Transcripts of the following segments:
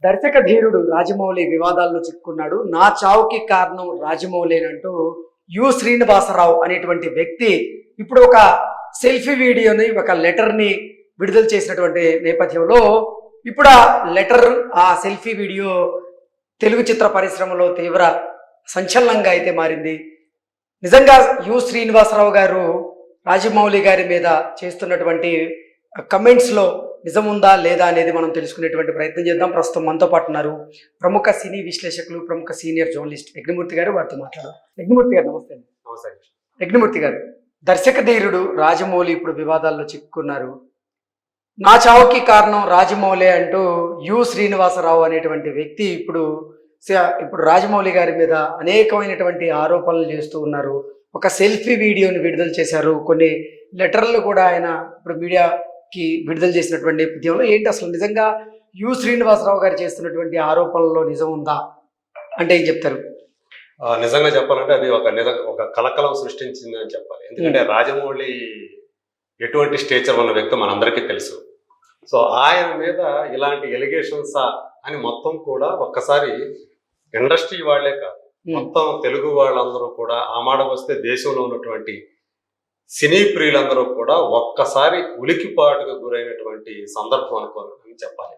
దర్శక ధీరుడు రాజమౌళి వివాదాల్లో చిక్కుకున్నాడు. నా చావుకి కారణం రాజమౌళేనంటూ శ్రీనివాసరావు అనేటువంటి వ్యక్తి ఇప్పుడు ఒక సెల్ఫీ వీడియోని, ఒక లెటర్ని విడుదల చేసినటువంటి నేపథ్యంలో ఇప్పుడు ఆ సెల్ఫీ వీడియో తెలుగు చిత్ర పరిశ్రమలో తీవ్ర సంచలనంగా అయితే మారింది. నిజంగా శ్రీనివాసరావు గారు రాజమౌళి గారి మీద చేస్తున్నటువంటి కమెంట్స్లో నిజం ఉందా లేదా అనేది మనం తెలుసుకునేటువంటి ప్రయత్నం చేద్దాం. ప్రస్తుతం మనతో పాటు ఉన్నారు ప్రముఖ సినీ విశ్లేషకులు, ప్రముఖ సీనియర్ జర్నలిస్ట్ యజ్ఞమూర్తి గారు. వారితో మాట్లాడారు. యజ్ఞమూర్తి గారు నమస్తే. నమస్తే. యజ్ఞమూర్తి గారు, దర్శక ధీరుడు రాజమౌళి ఇప్పుడు వివాదాల్లో చిక్కుకున్నారు. నా చావుకి కారణం రాజమౌళి అంటూ శ్రీనివాసరావు అనేటువంటి వ్యక్తి ఇప్పుడు రాజమౌళి గారి మీద అనేకమైనటువంటి ఆరోపణలు చేస్తూ ఉన్నారు. ఒక సెల్ఫీ వీడియోని విడుదల చేశారు. కొన్ని లెటర్లు కూడా ఆయన ఇప్పుడు మీడియాకి విడుదల చేసినటువంటి నేపథ్యంలో ఏంటి అసలు నిజంగా శ్రీనివాసరావు గారు చేస్తున్నటువంటి ఆరోపణల్లో నిజం ఉందా అంటే ఏం చెప్తారు? నిజంగా చెప్పాలంటే అది ఒక కలకలం సృష్టించింది అని చెప్పాలి. ఎందుకంటే రాజమౌళి ఎటువంటి స్టేచర్ ఉన్న వ్యక్తి మనందరికీ తెలుసు. సో ఆయన మీద ఇలాంటి ఎలిగేషన్స్ అని మొత్తం కూడా ఒక్కసారి ఇండస్ట్రీ వాళ్లే కాదు, మొత్తం తెలుగు వాళ్ళందరూ కూడా, ఆ మాట వస్తే దేశంలో ఉన్నటువంటి సినీ ప్రియులందరూ కూడా ఒక్కసారి ఉలికిపాటుకు గురైనటువంటి సందర్భం అని చెప్పాలి.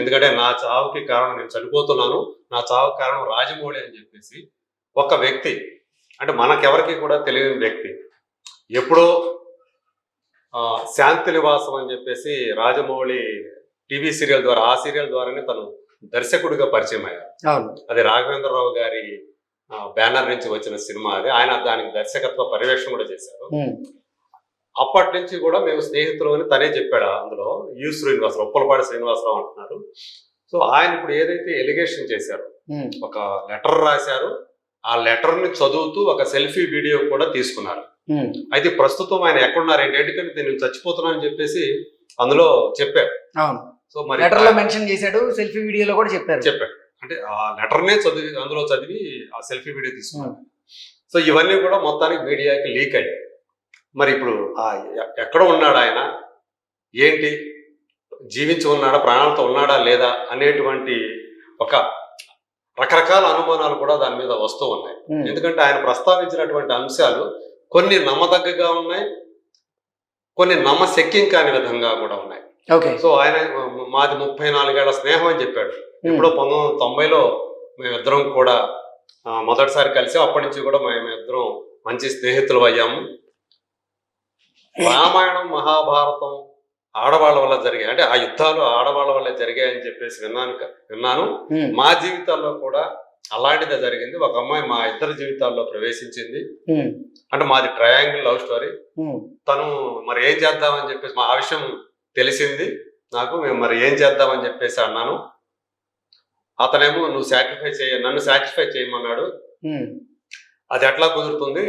ఎందుకంటే నా చావుకి కారణం, నేను చనిపోతున్నాను, నా చావుకి కారణం రాజమౌళి అని చెప్పేసి ఒక వ్యక్తి, అంటే మనకెవరికి కూడా తెలియని వ్యక్తి, ఎప్పుడో శాంతి నివాసం అని చెప్పేసి రాజమౌళి టీవీ సీరియల్ ద్వారా, ఆ సీరియల్ ద్వారానే తను దర్శకుడిగా పరిచయం అయ్యారు. అది రాఘవేంద్రరావు గారి బ్యానర్ నుంచి వచ్చిన సినిమా. అది ఆయన దానికి దర్శకత్వ పర్యవేక్షణ కూడా చేశారు. అప్పటి నుంచి కూడా మేము స్నేహితులు అని తనే చెప్పాడు. అందులో శ్రీనివాసరావు, ఉప్పలపాటి శ్రీనివాసరావు అంటున్నారు. సో ఆయన ఇప్పుడు ఏదైతే ఎలిగేషన్ చేశారో, ఒక లెటర్ రాశారు, ఆ లెటర్ ని చదువుతూ ఒక సెల్ఫీ వీడియో కూడా తీసుకున్నారు. అయితే ప్రస్తుతం ఆయన ఎక్కడున్నారు ఏంటి, ఎందుకంటే నేను చచ్చిపోతున్నానని చెప్పేసి అందులో చెప్పారు. సో మరి లెటర్ లో మెన్షన్ చేశాడు, సెల్ఫీ వీడియోలో కూడా చెప్పాడు. అంటే ఆ లెటర్ నే అందులో చదివి ఆ సెల్ఫీ వీడియో తీసుకున్నాడు. సో ఇవన్నీ కూడా మొత్తానికి మీడియాకి లీక్ అయ్యాయి. మరి ఇప్పుడు ఎక్కడ ఉన్నాడు ఆయన, ఏంటి, జీవించి ఉన్నాడా, ప్రాణాలతో ఉన్నాడా లేదా అనేటువంటి ఒక రకరకాల అనుమానాలు కూడా దాని మీద వస్తూ ఉన్నాయి. ఎందుకంటే ఆయన ప్రస్తావించినటువంటి అంశాలు కొన్ని నమ్మదగ్గగా ఉన్నాయి, కొన్ని నమ్మశక్యం కాని విధంగా కూడా ఉన్నాయి. సో ఆయన మాది 34 ఏళ్ల స్నేహం అని చెప్పాడు. ఎప్పుడో 1990లో మేమిద్దరం కూడా మొదటిసారి కలిసి, అప్పటి నుంచి కూడా మేమిద్దరం మంచి స్నేహితులు అయ్యాము. రామాయణం, మహాభారతం ఆడవాళ్ళ వల్ల జరిగాయి, అంటే ఆ యుద్ధాలు ఆడవాళ్ళ వల్ల జరిగాయని చెప్పేసి విన్నాను. మా జీవితాల్లో కూడా అలాంటిదే జరిగింది. ఒక అమ్మాయి మా ఇద్దరి జీవితాల్లో ప్రవేశించింది. అంటే మాది ట్రయాంగిల్ లవ్ స్టోరీ. తను మరి ఏం చేద్దామని చెప్పేసి, మా ఆ విషయం తెలిసింది నాకు, మేము మరి ఏం చేద్దామని చెప్పేసి అన్నాను. అతనేమో నన్ను సాటిస్ఫై చేయమన్నాడు. అది ఎట్లా కుదురుతుంది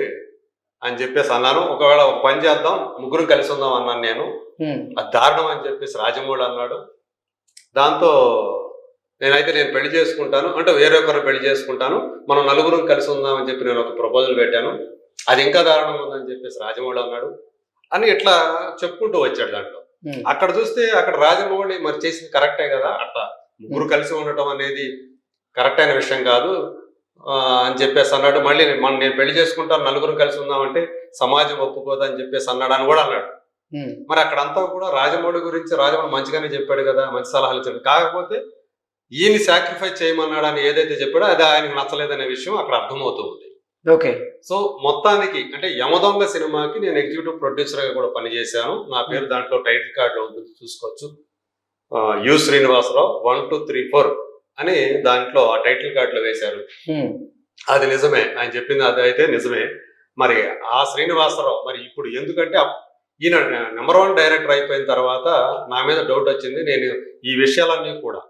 అని చెప్పేసి అన్నాను. ఒకవేళ ఒక పని చేద్దాం, ముగ్గురు కలిసి ఉందాం అన్నాను నేను. అది దారుణం అని చెప్పేసి రాజమౌళి అన్నాడు. దాంతో నేను పెళ్లి చేసుకుంటాను అంటే వేరే ఒకరిని పెళ్లి చేసుకుంటాను, మనం నలుగురం కలిసి ఉందాం అని చెప్పి నేను ఒక ప్రపోజల్ పెట్టాను. అది ఇంకా దారుణంగా ఉందని చెప్పేసి రాజమౌళి అన్నాడు అని ఇట్లా చెప్పుకుంటూ వచ్చాడు. దాంట్లో అక్కడ చూస్తే అక్కడ రాజమౌళి మరి చేసింది కరెక్టే కదా, అట్లా ముగ్గురు కలిసి ఉండటం అనేది కరెక్ట్ అయిన విషయం కాదు అని చెప్పేసి అన్నాడు. మళ్ళీ నేను పెళ్లి చేసుకుంటాను, నలుగురు కలిసి ఉందామంటే సమాజం ఒప్పుకోదు అని చెప్పేసి అన్నాడు అని కూడా అన్నాడు. మరి అక్కడంతా కూడా రాజమౌళి గురించి రాజమౌళి మంచిగానే చెప్పాడు కదా, మంచి సలహాలు ఇచ్చాడు. కాకపోతే ఈయన్ని సాక్రిఫైస్ చేయమన్నాడు అని ఏదైతే చెప్పాడో అది ఆయనకు నచ్చలేదనే విషయం అక్కడ అర్థమవుతూ ఉంది. సో మొత్తానికి అంటే యమదొంగ సినిమాకి నేను ఎగ్జిక్యూటివ్ ప్రొడ్యూసర్ గా కూడా పనిచేశాను. నా పేరు దాంట్లో టైటిల్ కార్డులో ఉంటుంది, చూసుకోవచ్చు. శ్రీనివాసరావు 1 2 3 4 అని దాంట్లో ఆ టైటిల్ కార్డులో వేశారు. అది నిజమే, ఆయన చెప్పింది అది అయితే నిజమే. మరి ఆ శ్రీనివాసరావు మరి ఇప్పుడు ఎందుకంటే ఈయన నెంబర్ 1 డైరెక్టర్ అయిపోయిన తర్వాత నా మీద డౌట్ వచ్చింది. నేను ఈ విషయాలన్నీ కూడా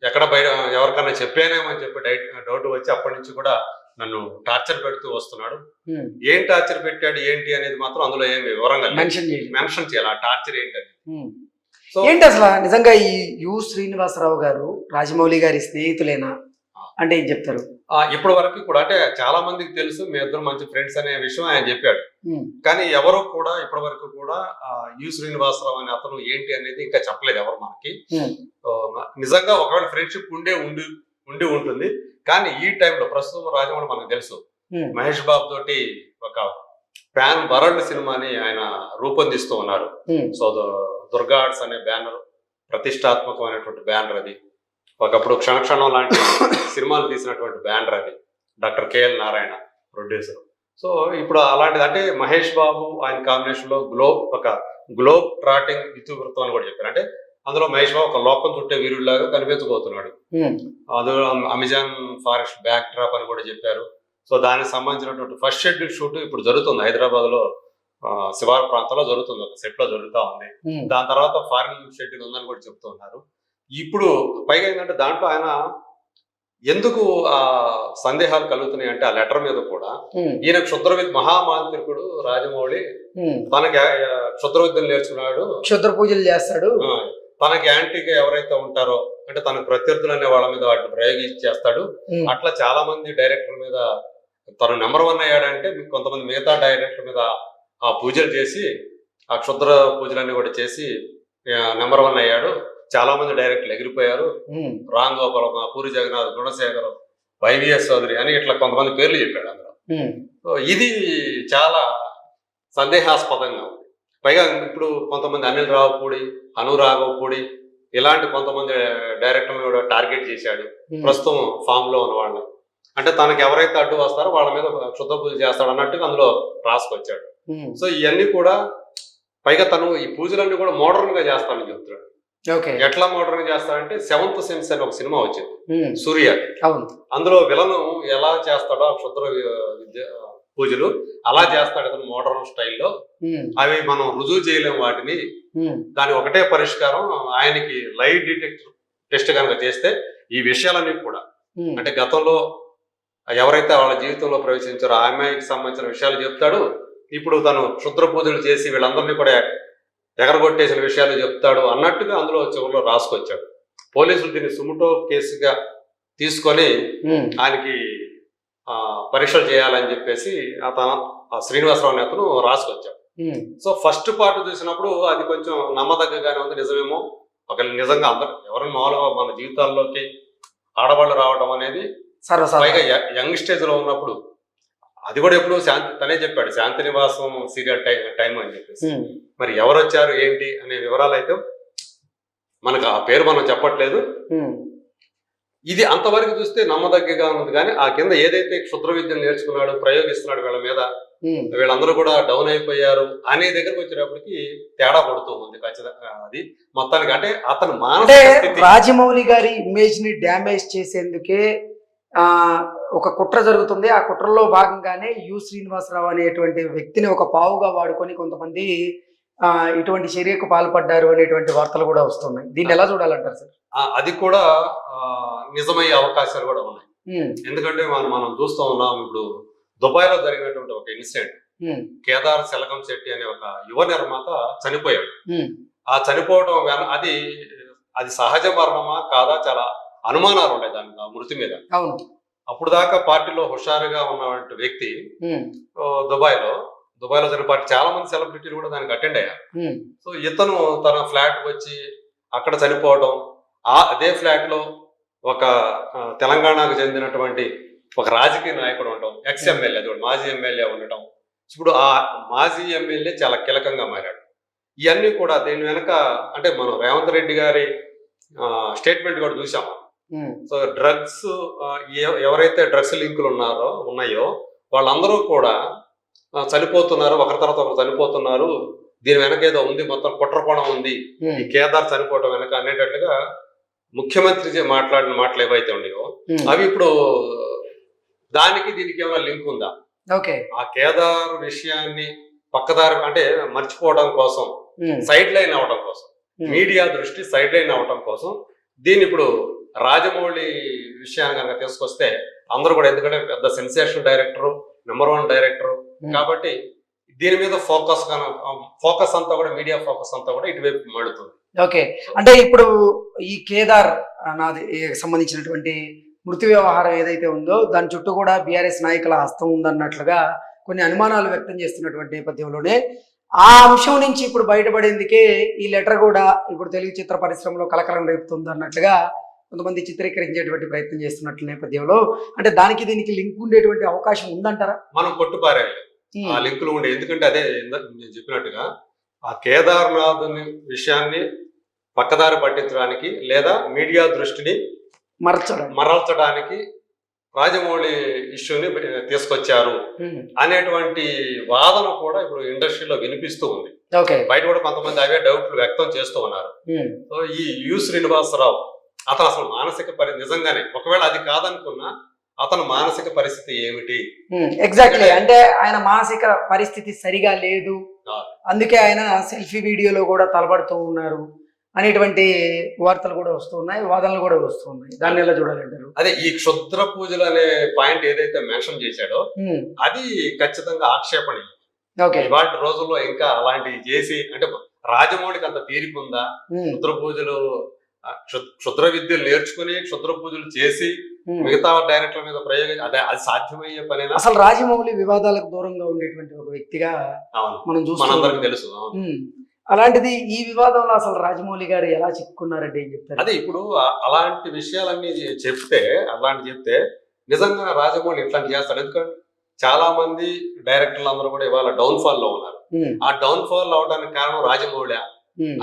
ఎక్కడ బయట ఎవరికన్నా చెప్పానేమో అని చెప్పి డౌట్ వచ్చి అప్పటి నుంచి కూడా నన్ను టార్చర్ పెడుతూ వస్తున్నాడు. ఏం టార్చర్ పెట్టాడు ఏంటి అనేది మాత్రం అందులో ఏమి వివరంగా మెన్షన్ చేయాలి, ఆ టార్చర్ ఏంటని. ఏంటి అసలు నిజంగా ఈ శ్రీనివాసరావు గారు రాజమౌళి గారి స్నేహితులేనా అంటే ఏం చెప్తారు? ఇప్పటి వరకు కూడా అంటే చాలా మందికి తెలుసు మీ ఇద్దరు మంచి ఫ్రెండ్స్ అనే విషయం ఆయన చెప్పాడు. ఉమ్, కానీ ఎవరు కూడా ఇప్పటి వరకు కూడా యు శ్రీనివాసరావు అనే అతను ఏంటి అనేది ఇంకా చెప్పలేదు ఎవరు మనకి. ఉమ్, నిజంగా ఒకవేళ ఫ్రెండ్షిప్ ఉండి ఉంటుంది. కానీ ఈ టైంలో ప్రస్తుతం రాజమౌళి మనకు తెలుసు ఉమ్, మహేష్ బాబు తోటి ఒక ప్యాన్ వరల్డ్ సినిమాని ఆయన రూపొందిస్తూ ఉన్నారు. ఉమ్, సో దుర్గా ఆర్ట్స్ అనే బ్యానర్ ప్రతిష్టాత్మకమైనటువంటి బ్యానర్ అది. ఒకప్పుడు క్షణక్షణం లాంటి సినిమాలు తీసినటువంటి బ్యానర్ అది. Doctor KL Narayana producer. So ఇప్పుడు అలాంటిది అంటే మహేష్ బాబు ఆయన కాంబినేషన్ లో ఒక గ్లోబ్ ట్రాటింగ్ ఇతివృత్తం అని కూడా చెప్పారు. అంటే అందులో మహేష్ బాబు ఒక లోకం చుట్టే వీరుడిలాగా కనిపించబోతున్నాడు. ఉమ్, అందులో అమెజాన్ ఫారెస్ట్ బ్యాక్ డ్రాప్ అని కూడా చెప్పారు. సో దానికి సంబంధించినటువంటి ఫస్ట్ షెడ్యూల్ షూట్ ఇప్పుడు జరుగుతుంది హైదరాబాద్ లో, శివారు ప్రాంతంలో జరుగుతుంది, ఒక సెట్ లో జరుగుతూ ఉంది. ఉమ్, దాని తర్వాత ఫారిన్ షెడ్యూల్ ఉందని కూడా చెప్తున్నారు. ఇప్పుడు పైగా ఏంటంటే దాంట్లో ఆయన ఎందుకు సందేహాలు కలుగుతున్నాయి అంటే ఆ లెటర్ మీద కూడా ఉమ్, ఈయన మహామాంత్రికుడు రాజమౌళి ఉమ్. తనకి క్షుద్ర విద్యలు నేర్చుకున్నాడు, క్షుద్ర పూజలు చేస్తాడు. తనకి యాంటీగా ఎవరైతే ఉంటారో అంటే తన ప్రత్యర్థులు అనే వాళ్ళ మీద వాటిని ప్రయోగించేస్తాడు. ఉమ్, అట్లా చాలా మంది డైరెక్టర్ మీద తను నెంబర్ 1 అయ్యాడంటే కొంతమంది మిగతా డైరెక్టర్ మీద ఆ పూజలు చేసి ఆ క్షుద్ర పూజలన్నీ కూడా చేసి నెంబర్ 1 అయ్యాడు. చాలా మంది డైరెక్టర్లు ఎగిరిపోయారు. ఉమ్, రామ్ గోపాల్, పూరి జగన్నాథ్, గుణశేఖర్, వైవిఎస్ చౌదరి అని ఇట్లా కొంతమంది పేర్లు చెప్పాడు అందులో. ఉమ్, సో ఇది చాలా సందేహాస్పదంగా ఉంది. పైగా ఇప్పుడు కొంతమంది అనిల్ రావుపూడి, అనురాఘవపూడి ఇలాంటి కొంతమంది డైరెక్టర్లు కూడా టార్గెట్ చేశాడు ఉమ్, ప్రస్తుతం ఫామ్ లో ఉన్న వాళ్ళని. అంటే తనకి ఎవరైతే అడ్డు వస్తారో వాళ్ళ మీద క్షుద్ర పూజ చేస్తాడు అన్నట్టుగా అందులో రాసుకొచ్చాడు. ఉమ్. సో ఇవన్నీ కూడా పైగా తను ఈ పూజలన్నీ కూడా మోడర్న్ గా చేస్తానని చెప్తున్నాడు. ఓకే. ఎట్లా మోడర్న్ చేస్తాడంటే 7th సెన్స్ అని ఒక సినిమా వచ్చింది ఉమ్, సూర్య. అవును. అందులో విలను ఎలా చేస్తాడో ఆ క్షుద్ర పూజలు అలా చేస్తాడు అతను మోడర్న్ స్టైల్లో. ఉమ్, అవి మనం రుజువు చేయలేము వాటిని. ఉమ్, దాని ఒకటే పరిష్కారం ఆయనకి లై డిటెక్టర్ టెస్ట్ కనుక చేస్తే ఈ విషయాలన్నీ కూడా ఉమ్, అంటే గతంలో ఎవరైతే వాళ్ళ జీవితంలో ప్రవేశించారో ఆ అమ్మాయికి సంబంధించిన విషయాలు చెప్తాడు. ఇప్పుడు తను క్షుద్ర పూజలు చేసి వీళ్ళందరినీ కూడా ఎగరగొట్టేసిన విషయాలు చెప్తాడు అన్నట్టుగా అందులో చివరిలో రాసుకొచ్చాడు. పోలీసులు దీన్ని సుముటో కేసుగా తీసుకొని ఉమ్, ఆయనకి పరీక్షలు చేయాలని చెప్పేసి ఆ శ్రీనివాసరావు అనే అతను రాసుకొచ్చాడు. ఉమ్, సో ఫస్ట్ పార్ట్ చూసినప్పుడు అది కొంచెం నమ్మదగ్గగానే ఉంది. నిజమేమో ఒకళ్ళు నిజంగా అందరు ఎవరైనా మామూలుగా మన జీవితాల్లోకి ఆడవాళ్ళు రావడం అనేది సర్వసాధారణం. పైగా యంగ్ స్టేజ్ లో ఉన్నప్పుడు అది కూడా ఎప్పుడు తనే చెప్పాడు శాంతి నివాసం సీరియల్ టైం అని చెప్పేసి. ఉమ్, మరి ఎవరు వచ్చారు ఏంటి అనే వివరాలు అయితే మనకు ఆ పేరు మనం చెప్పట్లేదు. ఉమ్, ఇది అంతవరకు చూస్తే నమ్మదగ్గగా ఉంది. కానీ ఆ కింద ఏదైతే క్షుద్ర విద్యను నేర్చుకున్నాడు, ప్రయోగిస్తున్నాడు వీళ్ళ మీద, ఉమ్. వీళ్ళందరూ కూడా డౌన్ అయిపోయారు అనే దగ్గరకు వచ్చేటప్పటికి తేడా పడుతూ ఉంది ఖచ్చితంగా. అది మొత్తానికి అంటే అతను అంటే మానసిక స్థితి రాజమౌళి గారి ఇమేజ్ ని డ్యామేజ్ చేసేందుకే ఆ ఒక కుట్ర జరుగుతుంది. ఆ కుట్రలో భాగంగానే యు శ్రీనివాసరావు అనేటువంటి వ్యక్తిని ఒక పావుగా వాడుకొని కొంతమంది ఇటువంటి చర్యకు పాల్పడ్డారు అనేటువంటి వార్తలు కూడా వస్తున్నాయి. దీన్ని ఎలా చూడాలంటారు సార్? అది కూడా నిజమయ్యే అవకాశాలు కూడా ఉన్నాయి. ఉమ్, ఎందుకంటే మనం చూస్తూ ఉన్నాం ఇప్పుడు దుబాయ్లో జరిగినటువంటి ఒక ఇన్సిడెంట్. ఉమ్, కేదార్ సెలగం శెట్టి అనే ఒక యువ నిర్మాత చనిపోయాడు. ఉమ్, ఆ చనిపోవడం అది సహజ మరణమా కాదా చాలా అనుమానాలు ఉన్నాయి దాని మృతి మీద. అవును. అప్పుడు దాకా పార్టీలో హుషారుగా ఉన్నటువంటి వ్యక్తి ఉమ్, దుబాయ్లో జరిగిన పార్టీ చాలా మంది సెలబ్రిటీలు కూడా దానికి అటెండ్ అయ్యారు. ఉమ్, సో ఇతను తన ఫ్లాట్ వచ్చి అక్కడ చనిపోవడం, అదే ఫ్లాట్ లో ఒక తెలంగాణకు చెందినటువంటి ఒక రాజకీయ నాయకుడు ఉండటం, ఎక్స్ ఎమ్మెల్యే అది మాజీ ఎమ్మెల్యే ఉండటం, ఇప్పుడు ఆ మాజీ ఎమ్మెల్యే చాలా కీలకంగా మారాడు. ఇవన్నీ కూడా దీని వెనక అంటే మనం రేవంత్ రెడ్డి గారి స్టేట్మెంట్ కూడా చూసాం. ఉమ్, సో డ్రగ్స్ ఎవరైతే డ్రగ్స్ లింకులు ఉన్నాయో వాళ్ళందరూ కూడా చనిపోతున్నారు, ఒకరి తర్వాత ఒకరు చనిపోతున్నారు, దీని వెనక ఏదో ఉంది, మొత్తం కుట్రకోణం ఉంది ఈ కేదార్ చనిపోవడం వెనక అనేటట్లుగా ముఖ్యమంత్రి మాట్లాడిన మాటలు ఏవైతే ఉన్నాయో అవి ఇప్పుడు దానికి దీనికి ఏమైనా లింక్ ఉందా? ఓకే. ఆ కేదార్ విషయాన్ని పక్కదారి అంటే మర్చిపోవడం కోసం, సైడ్ లైన్ అవడం కోసం, మీడియా దృష్టి సైడ్ లైన్ అవడం కోసం దీన్ని ఇప్పుడు రాజమౌళి విషయాన్ని కనుక తీసుకొస్తే అందరూ కూడా, ఎందుకంటే పెద్ద సెన్సేషన్ డైరెక్టర్, నెంబర్ 1 డైరెక్టర్ కాబట్టి దీని మీద ఫోకస్ అంతా కూడా మీడియా ఫోకస్ అంతా కూడా ఇటువైపు మడుతుంది. ఓకే. అంటే ఇప్పుడు ఈ కేదార్ నాది సంబంధించినటువంటి మృతి వ్యవహారం ఏదైతే ఉందో దాని చుట్టూ కూడా బీఆర్ఎస్ నాయకుల హస్తం ఉందన్నట్లుగా కొన్ని అనుమానాలు వ్యక్తం చేస్తున్నటువంటి నేపథ్యంలోనే ఆ అంశం నుంచి ఇప్పుడు బయటపడేందుకే ఈ లెటర్ కూడా ఇప్పుడు తెలుగు చిత్ర పరిశ్రమలో కలకలం రేపుతుంది అన్నట్లుగా కొంతమంది చిత్రీకరించేటువంటి ప్రయత్నం చేస్తున్నట్టు నేపథ్యంలో అంటే దానికి దీనికి లింక్ ఉండేటువంటి అవకాశం ఉందంటారా? మనం కొట్టుపారేయాలి ఆ లింకులు ఉండే, ఎందుకంటే అదే నేను చెప్పినట్టుగా ఆ కేదార్నాథ్ విషయాన్ని పక్కదారి పట్టించడానికి లేదా మీడియా దృష్టిని మరల్చడానికి రాజమౌళి ఇష్యూని తీసుకొచ్చారు అనేటువంటి వాదన కూడా ఇప్పుడు ఇండస్ట్రీలో వినిపిస్తూ ఉంది. బయట కూడా కొంతమంది అవే డౌట్లు వ్యక్తం చేస్తూ ఉన్నారు. సో ఈ యు శ్రీనివాసరావు అతను అసలు మానసిక నిజంగానే ఒకవేళ అది కాదనుకున్నా అతను మానసిక పరిస్థితి ఏమిటి? ఎగ్జాక్ట్లీ, అంటే ఆయన మానసిక పరిస్థితి సరిగా లేదు, అందుకే ఆయన సెల్ఫీ వీడియోలో కూడా తలపడుతూ ఉన్నారు అనేటువంటి వార్తలు కూడా వస్తున్నాయి, వాదనలు కూడా వస్తున్నాయి. దాన్ని ఎలా చూడాలంటారు? అదే ఈ క్షుద్ర పూజలు అనే పాయింట్ ఏదైతే మెన్షన్ చేశాడో అది ఖచ్చితంగా ఆక్షేపణీయం. ఇవాటి రోజుల్లో ఇంకా అలాంటివి చేసి అంటే రాజమౌళికి అంత తీరిక ఉందా? క్షుద్ర పూజలు క్షుద్ర విద్యలు నేర్చుకుని క్షుద్ర పూజలు చేసి మిగతా డైరెక్టర్ల మీద ప్రయోగం అదే అది సాధ్యమయ్యే పనేనా? అసలు రాజమౌళి వివాదాలకు దూరంగా ఉండేటువంటి ఒక వ్యక్తిగా మనం మనందరికి తెలుసు. అలాంటిది ఈ వివాదంలో అసలు రాజమౌళి గారు ఎలా చిక్కుకున్నారంటే ఏం చెప్తారు? అదే ఇప్పుడు అలాంటి విషయాలన్నీ చెప్తే నిజంగా రాజమౌళి ఇట్లాంటి చేస్తాడు. ఎందుకంటే చాలా మంది డైరెక్టర్లు అందరూ కూడా ఇవాళ డౌన్ ఫాల్ లో ఉన్నారు. ఆ డౌన్ ఫాల్ అవడానికి కారణం రాజమౌళి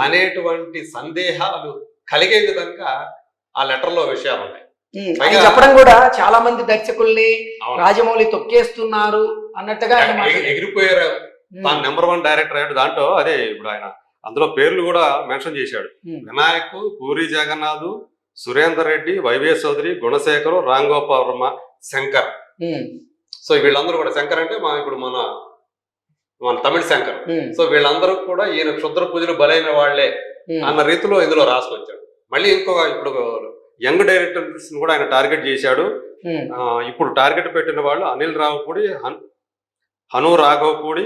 అనేటువంటి సందేహాలు కలిగే విధంగా ఆ లెటర్ లో విషయాలు ఉన్నాయి. చెప్పడం కూడా చాలా మంది దర్శకుల్ని రాజమౌళి తొక్కేస్తున్నారు అన్నట్టుగా ఎగిరిపోయారు. తాను నెంబర్ 1 డైరెక్టర్ అయ్యాడు. దాంట్లో అదే ఇప్పుడు ఆయన అందులో పేర్లు కూడా మెన్షన్ చేశాడు. వినాయక్, పూరి జగన్నాథ్, సురేందర్ రెడ్డి, వైవే చౌదరి, గుణశేఖర్, రామ్ గోపాల్ వర్మ, శంకర్. సో వీళ్ళందరూ కూడా శంకర్ అంటే ఇప్పుడు మన తమిళ శంకర్. సో వీళ్ళందరూ కూడా ఈయన క్షుద్ర పూజలు బలైన వాళ్లే అన్న రీతిలో ఇందులో రాసుకొచ్చాడు. మళ్ళీ ఇంకొక ఇప్పుడు యంగ్ డైరెక్టర్స్ కూడా ఆయన టార్గెట్ చేశాడు. ఇప్పుడు టార్గెట్ పెట్టిన వాళ్ళు అనిల్ రావుపూడి, హను రాఘవపూడి,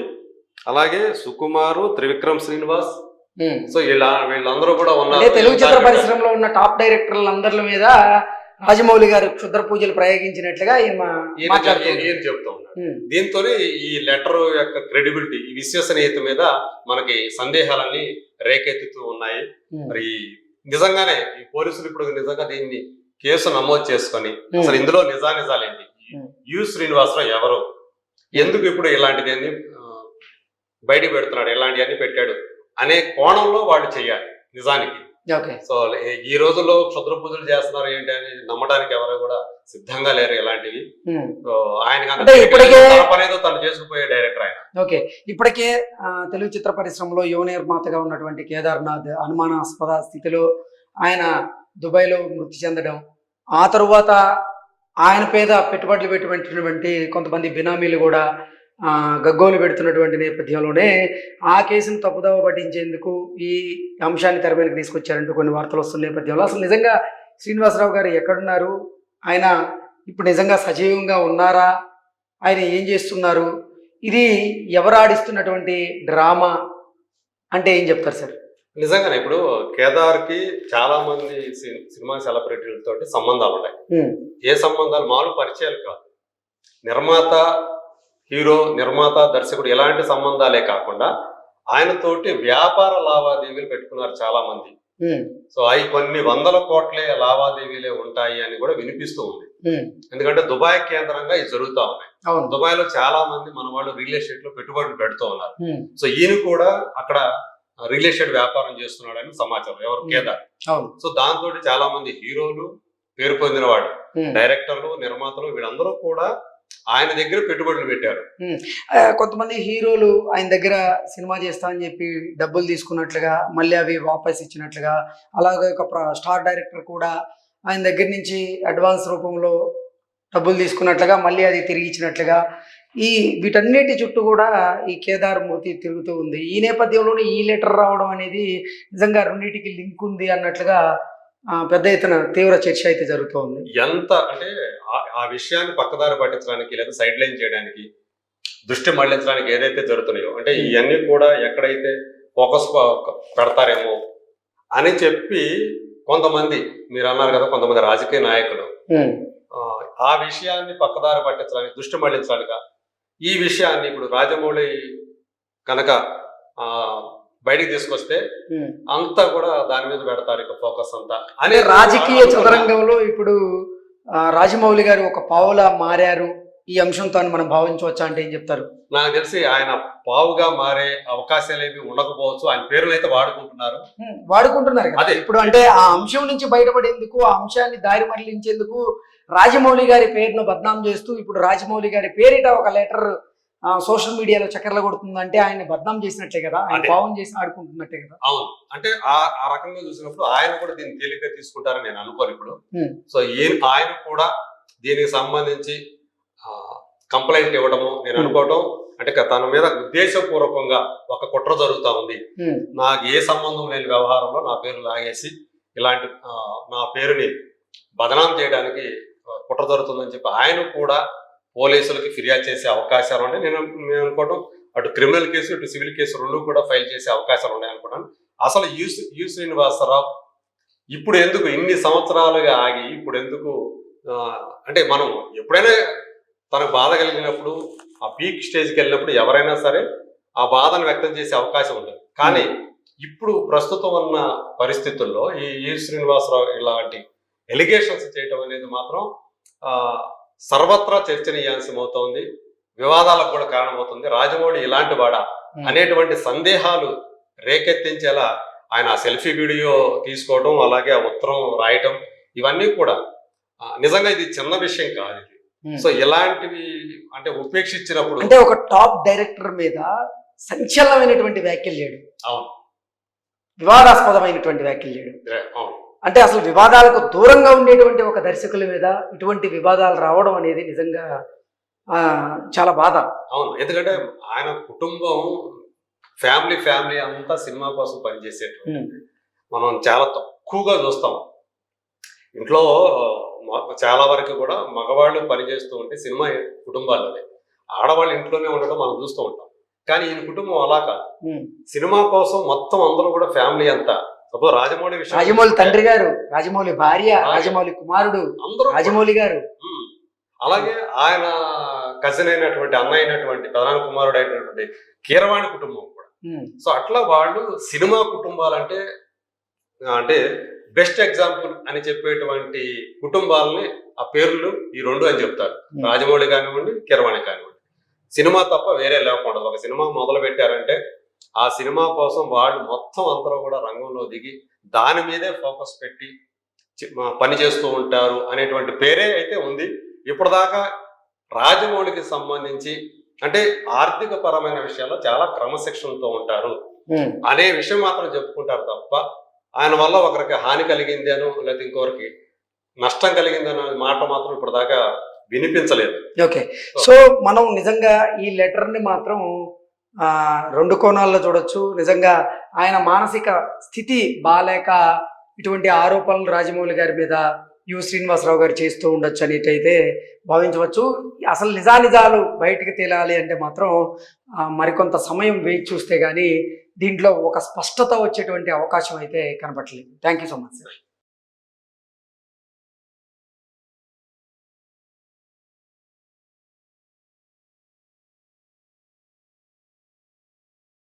అలాగే సుకుమారు, త్రివిక్రమ్ శ్రీనివాస్. సో వీళ్ళందరూ కూడా ఉన్నారు. తెలుగు చిత్ర పరిశ్రమలో ఉన్న టాప్ డైరెక్టర్ల మీద రాజమౌళి గారు క్షుద్ర పూజలు ప్రయోగించినట్లుగా ఈయన చెప్తా ఉన్నారు. దీంతోనే ఈ లెటర్ యొక్క క్రెడిబిలిటీ, ఈ విశ్వసనీయత మీద మనకి సందేహాలన్నీ రేకెత్తుతూ ఉన్నాయి. మరి నిజంగానే ఈ పోలీసులు ఇప్పుడు నిజంగా దీన్ని కేసు నమోదు చేసుకొని అసలు ఇందులో నిజానిజాలేంటి, యు శ్రీనివాసరావు ఎవరు, ఎందుకు ఇప్పుడు ఇలాంటిది బయట పెడుతున్నాడు, ఇలాంటివన్నీ పెట్టాడు అనే కోణంలో వాళ్ళు చెయ్యాలి నిజానికి. సో ఈ రోజుల్లో క్షుద్ర పూజలు చేస్తున్నారు ఏంటి అని నమ్మడానికి ఎవరు కూడా సిద్ధంగా లేరు ఇలాంటివి. ఆయనకు తను చేసుకుపోయే డైరెక్టర్ ఆయన. ఓకే, ఇప్పటికే తెలుగు చిత్ర పరిశ్రమలో యువ నిర్మాతగా ఉన్నటువంటి కేదార్నాథ్ అనుమానాస్పద స్థితిలో ఆయన దుబాయ్లో మృతి చెందడం, ఆ తరువాత ఆయన పేద పెట్టుబడులు పెట్టినటువంటి కొంతమంది బినామీలు కూడా గగ్గోలు పెడుతున్నటువంటి నేపథ్యంలోనే ఆ కేసును తప్పుదోవ పట్టించేందుకు ఈ అంశాన్ని తెర మీదకి తీసుకొచ్చారంటూ కొన్ని వార్తలు వస్తున్న నేపథ్యంలో అసలు నిజంగా శ్రీనివాసరావు గారు ఎక్కడున్నారు, ఆయన ఇప్పుడు నిజంగా సజీవంగా ఉన్నారా, ఆయన ఏం చేస్తున్నారు, ఇది ఎవరు ఆడిస్తున్నటువంటి డ్రామా అంటే ఏం చెప్తారు సార్? నిజంగానే ఇప్పుడు కేదార్కి చాలా మంది సినిమా సెలబ్రిటీలతో సంబంధాలు ఉన్నాయి. ఏ సంబంధాలు మామూలు పరిచయాలు కాదు. నిర్మాత, హీరో, నిర్మాత, దర్శకుడు ఇలాంటి సంబంధాలే కాకుండా ఆయనతోటి వ్యాపార లావాదేవీలు పెట్టుకున్నారు చాలా మంది. సో అవి కొన్ని 100 కోట్లే లావాదేవీలే ఉంటాయి అని కూడా వినిపిస్తూ ఉంది. ఎందుకంటే దుబాయ్ కేంద్రంగా ఇది జరుగుతూ ఉన్నాయి. దుబాయ్ లో చాలా మంది మన వాళ్ళు రియల్ ఎస్టేట్ లో పెట్టుబడులు పెడుతూ ఉన్నారు. సో ఈయన కూడా అక్కడ రియల్ ఎస్టేట్ వ్యాపారం చేస్తున్నాడని సమాచారం. ఎవరు? కేదార్. సో దాంతో చాలా మంది హీరోలు, పేరు పొందిన వాళ్ళు, డైరెక్టర్లు, నిర్మాతలు వీళ్ళందరూ కూడా ఆయన దగ్గర పెట్టుబడులు పెట్టారు. కొంతమంది హీరోలు ఆయన దగ్గర సినిమా చేస్తా అని చెప్పి డబ్బులు తీసుకున్నట్లుగా మళ్ళీ అవి వాపస్ ఇచ్చినట్లుగా, అలాగే ఒక స్టార్ డైరెక్టర్ కూడా ఆయన దగ్గర నుంచి అడ్వాన్స్ రూపంలో డబ్బులు తీసుకున్నట్లుగా మళ్ళీ అది తిరిగి ఇచ్చినట్లుగా వీటన్నిటి చుట్టూ కూడా ఈ కేదార్ మూర్తి తిరుగుతూ ఉంది. ఈ నేపథ్యంలోనే ఈ లెటర్ రావడం అనేది నిజంగా రెండింటికి లింక్ ఉంది అన్నట్లుగా పెద్ద ఎత్తున తీవ్ర చర్చ అయితే జరుగుతోంది. ఎంత అంటే ఆ విషయాన్ని పక్కదారి పట్టించడానికి లేదా సైడ్ లైన్ చేయడానికి, దృష్టి మళ్లించడానికి ఏదైతే జరుగుతున్నాయో అంటే ఇవన్నీ కూడా ఎక్కడైతే ఫోకస్ పెడతారేమో అని చెప్పి కొంతమంది, మీరు అన్నారు కదా, కొంతమంది రాజకీయ నాయకులు ఆ విషయాన్ని పక్కదారి పట్టించడానికి, దృష్టి మళ్లించడానికి ఈ విషయాన్ని ఇప్పుడు రాజమౌళి కనుక ఆ బయటికి తీసుకొస్తే అంతా కూడా దాని మీద పెడతారు ఇక ఫోకస్ అంతా అంటే రాజకీయ చదరంగంలో ఇప్పుడు రాజమౌళి గారు ఒక పావులా మారారు ఈ అంశంతో అని మనం భావించవచ్చా అంటే ఏం చెప్తారు? నాకు తెలిసి ఆయన పావుగా మారే అవకాశాలు ఏమి ఉండకపోవచ్చు. ఆయన పేర్లు అయితే వాడుకుంటున్నారు కదా. అదే ఇప్పుడు అంటే ఆ అంశం నుంచి బయటపడేందుకు, ఆ అంశాన్ని దారి మళ్లించేందుకు రాజమౌళి గారి పేరును బద్నాం చేస్తూ ఇప్పుడు రాజమౌళి గారి పేరిట ఒక లెటర్ సోషల్ మీడియాలో చక్కర్లు కొడుతుందంటే ఆయన బద్నాం చేసినట్లే కదా, ఆయన పావం చేసి ఆడుకుంటున్నట్టే కదా. అవును, అంటే ఆ రకంగా చూసినప్పుడు ఆయన కూడా దీన్ని తేలిగ్గా తీసుకుంటారని నేను అనుకోను ఇప్పుడు. సో ఆయన కూడా దీనికి సంబంధించి కంప్లైంట్ ఇవ్వడము నేను అనుకోవటం అంటే తన మీద ఉద్దేశపూర్వకంగా ఒక కుట్ర జరుగుతా ఉంది. నాకు ఏ సంబంధం లేని వ్యవహారంలో నా పేరు లాగేసి ఇలాంటి నా పేరుని బదనాం చేయడానికి కుట్ర జరుగుతుందని చెప్పి ఆయన కూడా పోలీసులకి ఫిర్యాదు చేసే అవకాశాలు ఉన్నాయి. నేను అనుకోవడం అటు క్రిమినల్ కేసు ఇటు సివిల్ కేసు రెండు కూడా ఫైల్ చేసే అవకాశాలు ఉన్నాయి అనుకుంటాను. అసలు యు శ్రీనివాసరావు ఇప్పుడు ఎందుకు ఇన్ని సంవత్సరాలుగా ఆగి ఇప్పుడు ఎందుకు అంటే మనం ఎప్పుడైనా తనకు బాధ కలిగినప్పుడు ఆ పీక్ స్టేజ్కి వెళ్ళినప్పుడు ఎవరైనా సరే ఆ బాధను వ్యక్తం చేసే అవకాశం ఉంటుంది. కానీ ఇప్పుడు ప్రస్తుతం ఉన్న పరిస్థితుల్లో ఈ యు శ్రీనివాసరావు ఇలాంటి ఎలిగేషన్స్ చేయటం అనేది మాత్రం సర్వత్రా చర్చనీయాంశం అవుతోంది, వివాదాలకు కూడా కారణమవుతుంది. రాజమౌళి ఇలాంటి వాడా అనేటువంటి సందేహాలు రేకెత్తించేలా ఆయన సెల్ఫీ వీడియో తీసుకోవడం, అలాగే ఆ ఉత్తరం రాయటం, ఇవన్నీ కూడా నిజంగా ఇది చిన్న విషయం కాదు. సో ఇలాంటివి అంటే ఉపేక్షించినప్పుడు అంటే ఒక టాప్ డైరెక్టర్ మీద సంచలనమైనటువంటి వ్యాఖ్యలు చేయడం, అవును, వివాదాస్పదమైనటువంటి వ్యాఖ్యలు చేయడం, అవును, అంటే అసలు వివాదాలకు దూరంగా ఉండేటువంటి ఒక దర్శకుల మీద ఇటువంటి వివాదాలు రావడం అనేది నిజంగా చాలా బాధ. అవును, ఎందుకంటే ఆయన కుటుంబం ఫ్యామిలీ అంతా సినిమా కోసం పనిచేసేటువంటి మనం చాలా తక్కువగా చూస్తాం. ఇంట్లో చాలా వరకు కూడా మగవాళ్ళు పనిచేస్తూ ఉంటే సినిమా కుటుంబాల్లోనే, ఆడవాళ్ళు ఇంట్లోనే ఉండడం మనం చూస్తూ ఉంటాం. కానీ ఈయన కుటుంబం అలా కాదు, సినిమా కోసం మొత్తం అందరూ కూడా ఫ్యామిలీ అంతా. సపోజ్ రాజమౌళి విషయం, రాజమౌళి తండ్రి గారు, రాజమౌళి భార్య, రాజమౌళి కుమారుడు, అందరూ రాజమౌళి గారు, అలాగే ఆయన కజిన్ అయినటువంటి అన్న అయినటువంటి ప్రధాన కుమారుడు అయినటువంటి కీరవాణి కుటుంబం కూడా. సో అట్లా వాళ్ళు సినిమా కుటుంబాలంటే అంటే బెస్ట్ ఎగ్జాంపుల్ అని చెప్పేటువంటి కుటుంబాలని ఆ పేర్లు ఈ రెండు అని చెప్తారు. రాజమౌళి కానివ్వండి, కీరవాణి కానివ్వండి. సినిమా తప్ప వేరే లేకుండా ఒక సినిమా మొదలు పెట్టారంటే ఆ సినిమా కోసం వాళ్ళు మొత్తం అందరూ కూడా రంగంలో దిగి దాని మీదే ఫోకస్ పెట్టి పని చేస్తూ ఉంటారు అనేటువంటి పేరే అయితే ఉంది. ఇప్పటిదాకా రాజమౌళికి సంబంధించి అంటే ఆర్థిక పరమైన విషయాల్లో చాలా క్రమశిక్షణతో ఉంటారు అనే విషయం మాత్రం చెప్పుకుంటారు తప్ప ఆయన వల్ల ఒకరికి హాని కలిగింది అనో లేకపోతే ఇంకొకరికి నష్టం కలిగింది అనే మాట మాత్రం ఇప్పటిదాకా వినిపించలేదు. ఓకే, సో మనం నిజంగా ఈ లెటర్ని మాత్రం రెండు కోణాల్లో చూడొచ్చు. నిజంగా ఆయన మానసిక స్థితి బాలేక ఇటువంటి ఆరోపణలు రాజమౌళి గారి మీద యు శ్రీనివాసరావు గారు చేస్తూ ఉండొచ్చు అనేటైతే భావించవచ్చు. అసలు నిజాలు బయటకు తేలాలి అంటే మాత్రం మరికొంత సమయం వేచి చూస్తే కానీ దీంట్లో ఒక స్పష్టత వచ్చేటువంటి అవకాశం అయితే కనబడలేదు. Thank you so much sir.